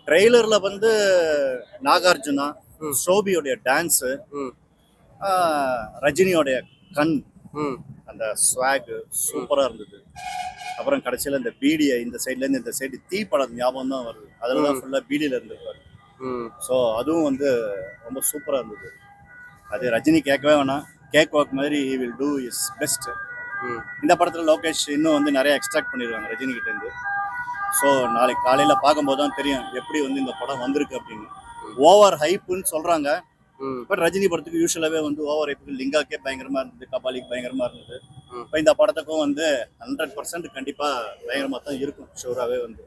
ட்ரெய்லரில் வந்து நாகார்ஜுனா, சோபியோடைய டான்ஸு, ரஜினியோடைய கண், அந்த ஸ்வாகு சூப்பராக இருந்தது. அப்புறம் கடைசியில் இந்த பீடியை இந்த சைட்லேருந்து இந்த சைடு தீ படம் ஞாபகம் தான் வருது. அதில் தான் ஃபுல்லாக பீடியில் இருந்திருப்பாரு. ஸோ அதுவும் வந்து ரொம்ப சூப்பராக இருந்தது. அது ரஜினி கேட்கவே வேணாம், கேக் வாக் மாதிரி he will do is best. இந்த படத்தில் லோகேஷ் இன்னும் வந்து நிறைய எக்ஸ்ட்ராக்ட் பண்ணிடுவாங்க ரஜினி கிட்டேருந்து. ஸோ நாளைக்கு காலையில் பார்க்கும்போது தான் தெரியும் எப்படி வந்து இந்த படம் வந்திருக்கு அப்படின்னு. ஓவர் ஹைப்புன்னு சொல்கிறாங்க, பட் ரஜினி படத்துக்கு யூஸ்வலாகவே வந்து ஓவர் ஹைப்புக்கு லிங்காக்கே பயங்கரமாக இருந்தது, கபாலிக்கு பயங்கரமாக இருந்தது. இப்போ இந்த படத்துக்கும் வந்து 100% கண்டிப்பாக பயங்கரமாக தான் இருக்கும். ஷூராகவே வந்து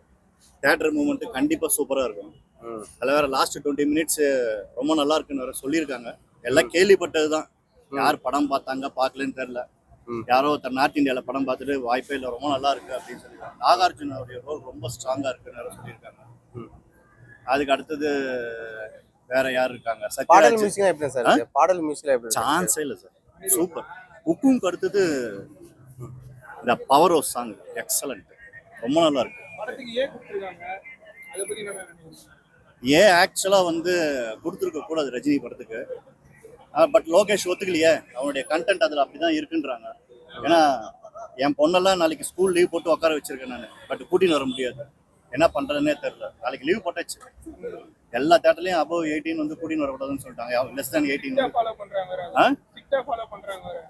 தேட்டர் மூமெண்ட்டு கண்டிப்பாக சூப்பராக இருக்கும். அதில் வேறு லாஸ்ட் 20 மினிட்ஸ் ரொம்ப நல்லா இருக்குன்னு வேறு சொல்லியிருக்காங்க. எல்லாம் கேள்விப்பட்டது தான், யார் படம் பார்த்தாங்க பார்க்கலன்னு தெரில. யாரோ ஒருத்தர் நார்த் இந்தியாவில் படம் பார்த்துட்டு வாய்ப்பே இல்லை, ரொம்ப நல்லா இருக்கு அப்படின்னு சொல்லியிருக்காங்க. நாகார்ஜுனாவுடைய ரோல் ரொம்ப ஸ்ட்ராங்காக இருக்குன்னு வேறு சொல்லியிருக்காங்க. அதுக்கு அடுத்தது வேற யார் இருக்காங்க? பாடல் மியூசிக் எப்படி சார்? பாடல் மியூசிக்ல எப்படி? சான்ஸே இல்லை சார், சூப்பர். குக்குக்கு அடுத்தது இந்த பவர் ஹவுஸ் சாங் எக்ஸலண்ட், ரொம்ப நல்லா இருக்கு. ஏன் ஆக்சுவலாக வந்து கொடுத்துருக்க கூடாது ரஜினி படத்துக்கு, பட் லோகேஷ் ஒத்துக்கலையே, அவனுடைய கண்டென்ட் அதில் அப்படி தான் இருக்குன்றாங்க. ஏன்னா என் பொண்ணெல்லாம் நாளைக்கு ஸ்கூல் லீவ் போட்டு உட்கார வச்சிருக்கேன் நான், பட் கூட்டின்னு வர முடியாது, என்ன பண்ணுறதுன்னே தெரில. நாளைக்கு லீவ் போட்டாச்சு, எல்லா தேட்டர்லையும் அபவ் 18 வந்து கூட்டின்னு வரக்கூடாதுன்னு சொல்லிட்டாங்க. லெஸ் தேன் 18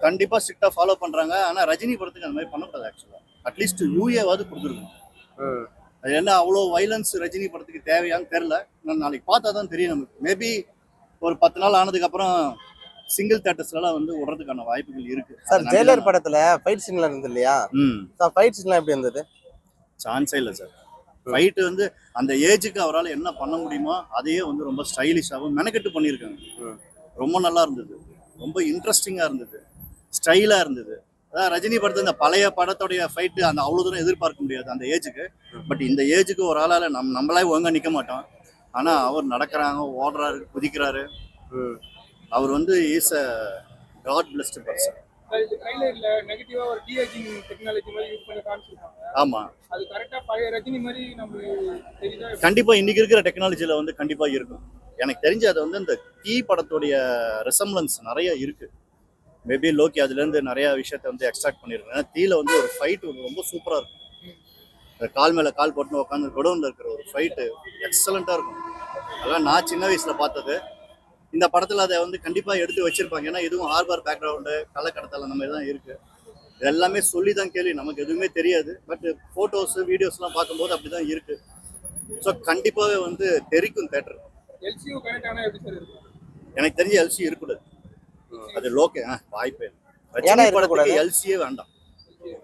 கண்டிப்பாக ஸ்ட்ரிக்டாக ஃபாலோ பண்ணுறாங்க. ஆனால் ரஜினி படத்துக்கு அந்த மாதிரி பண்ணக்கூடாது. ஆக்சுவலாக அட்லீஸ்ட் யூஏவாவது கொடுத்துருக்கணும். அது என்ன அவ்வளோ வைலன்ஸ் ரஜினி படத்துக்கு தேவையான்னு தெரில. நான் நாளைக்கு பார்த்தா தான் தெரியும் நமக்கு. மேபி ஒரு 10 நாள் ஆனதுக்கப்புறம் சிங்கிள் தேட்டர்ஸ்லாம் வந்து விடுறதுக்கான வாய்ப்புகள் இருக்கு. சார் ஜெயிலர் படத்துல ஃபைட் சீன்லாம் இருந்தது இல்லையா? சார் ஃபைட் சீன்லாம் எப்படி இருந்தது? சான்ஸே இல்லை சார். ஃபைட்டு வந்து அந்த ஏஜுக்கு அவரால் என்ன பண்ண முடியுமோ அதையே வந்து ரொம்ப ஸ்டைலிஷாகவும் மெனக்கெட்டு பண்ணியிருக்காங்க. ரொம்ப நல்லா இருந்தது, ரொம்ப இன்ட்ரெஸ்டிங்காக இருந்தது, ஸ்டைலாக இருந்தது. அதான் ரஜினி படத்து இந்த பழைய படத்துடைய ஃபைட்டு அந்த அவ்வளோ தூரம் எதிர்பார்க்க முடியாது அந்த ஏஜுக்கு. பட் இந்த ஏஜுக்கு ஒரு ஆளால் நம்மளே ஒழுங்காக நிற்க மாட்டோம். ஆனால் அவர் நடக்கிறாங்க, ஓடுறாரு, குதிக்கிறாரு. அவர் வந்து is a god blessed person. ஆமா, கண்டிப்பா இன்னைக்கு இருக்கிற டெக்னாலஜில வந்து கண்டிப்பா இருக்கும். எனக்கு தெரிஞ்சு அது வந்து இந்த தீ படத்துடைய ரெசம்லன்ஸ் நிறைய இருக்கு. மேபி லோக்கி அதுல இருந்து நிறைய விஷயத்த வந்து எக்ஸ்ட்ராக்ட் பண்ணிருக்கேன். ஏன்னா தீல வந்து ஒரு ஃபைட் ரொம்ப சூப்பரா இருக்கும். கால் மேல கால் போட்டுன்னு உட்காந்து குடவுன்ல இருக்கிற ஒரு ஃபைட்டு எக்ஸலண்டா இருக்கும். அதெல்லாம் நான் சின்ன வயசுல பார்த்தது. இந்த படத்துல அதை வந்து கண்டிப்பா எடுத்து வச்சிருப்பாங்க. ஏன்னா இதுவும் ஹார்பர் பேக்ரவுண்டு, கள்ளக்கடத்தல் அந்த மாதிரி தான் இருக்கு. எல்லாமே சொல்லி தான் கேள்வி, நமக்கு எதுவுமே தெரியாது. பட் ஃபோட்டோஸ் வீடியோஸ்லாம் பார்க்கும்போது அப்படி தான் இருக்கு. ஸோ கண்டிப்பாகவே வந்து தெரிக்கும் தேட்டர். எனக்கு தெரிஞ்ச எல்சி இருக்கக்கூடாது, அது லோக்கே வாய்ப்பே. ரஜினி படத்துக்கு எல்சியே வேண்டாம்,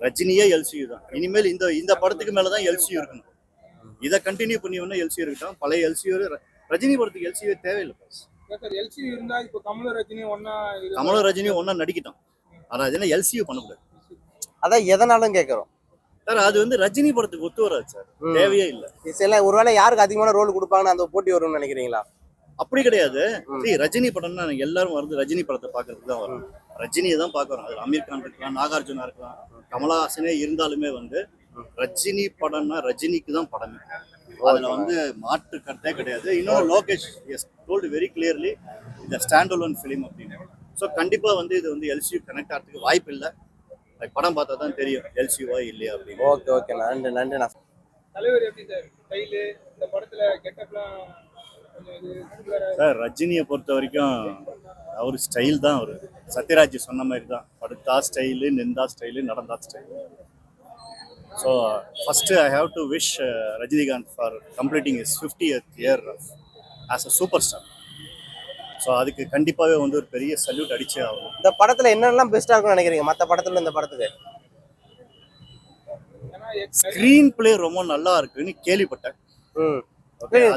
ரஜினியே எல்சியூ தான். இனிமேல் இந்த படத்துக்கு மேலே தான் எல்சியூ இருக்கணும். இதை கண்டினியூ பண்ணி வேணா எல்சியூ இருக்கட்டும். பழைய எல்சியூ ரஜினி படத்துக்கு எல்சியூ தேவையில்லை. கமலும் ரஜினியும் ஒன்னா நடிக்கிட்டோம், ஆனால் அது என்ன எல்சியூ பண்ணக்கூடாது. அதான் எதனாலும் கேட்குறோம் சார். அது வந்து ரஜினி படத்துக்கு ஒத்து வராது சார், தேவையே இல்லை. சில ஒருவேளை யாருக்கு அதிகமான ரோல் கொடுப்பாங்கன்னு அந்த போட்டி வரும்னு நினைக்கிறீங்களா? அப்படி கிடையாது. ரஜினி படம்னா எல்லாரும் வந்து ரஜினி படத்தை பார்க்கறதுக்கு தான் வரும், ரஜினியை தான் பார்க்குறோம். அது அமீர் கான் இருக்கலாம், நாகார்ஜுனா இருக்கலாம், கமலஹாசனே இருந்தாலுமே வந்து ரஜினி படம்னா ரஜினிக்கு தான் படமே. அதில் வந்து மாற்று கருத்தே கிடையாது. இன்னொரு லோகேஷ் டோல்டு வெரி கிளியர்லி இந்த ஸ்டாண்ட் அலோன் ஃபிலிம் அப்படின்னு. ஸோ கண்டிப்பாக வந்து இது வந்து எல்சியூ கனெக்ட் ஆகிறதுக்கு வாய்ப்பு இல்லை. படம் பார்த்தா தான் தெரியும் எல்சியூவா இல்லையா அப்படின்னு. ஓகே ஓகே, நன்றி நன்றி. நான் சார் ரஜினியை பொறுத்த வரைக்கும் அவர் ஸ்டைல் தான். அவர் சத்யராஜ் சொன்ன மாதிரி தான், படுத்தா ஸ்டைலு, நின்றா ஸ்டைலு, நடந்தா style. So first I have to wish Rajinikanth for completing is 50th year as a super star. So அதுக்கு கண்டிப்பாகவே வந்து ஒரு பெரிய சல்யூட் அடிச்சே ஆகும். இந்த படத்தில் என்னென்னலாம் பெஸ்ட்டாக இருக்கும்னு நினைக்கிறீங்க மற்ற படத்தில்? இந்த படத்துக்கு ஸ்க்ரீன் பிளே ரொம்ப நல்லா இருக்குன்னு கேள்விப்பட்டேன்.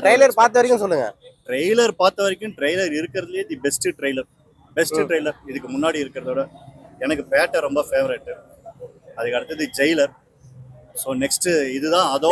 ட்ரெய்லர் பார்த்த வரைக்கும் சொல்லுங்க. ட்ரெய்லர் பார்த்த வரைக்கும் ட்ரெய்லர் இருக்கிறதுலே தி பெஸ்ட் ட்ரெய்லர் இதுக்கு முன்னாடி இருக்கிறதோட. எனக்கு பேட்டை ரொம்ப ஃபேவரட், அதுக்கு அடுத்தது ஜெயிலர். ஸோ நெக்ஸ்ட் இதுதான் அதோ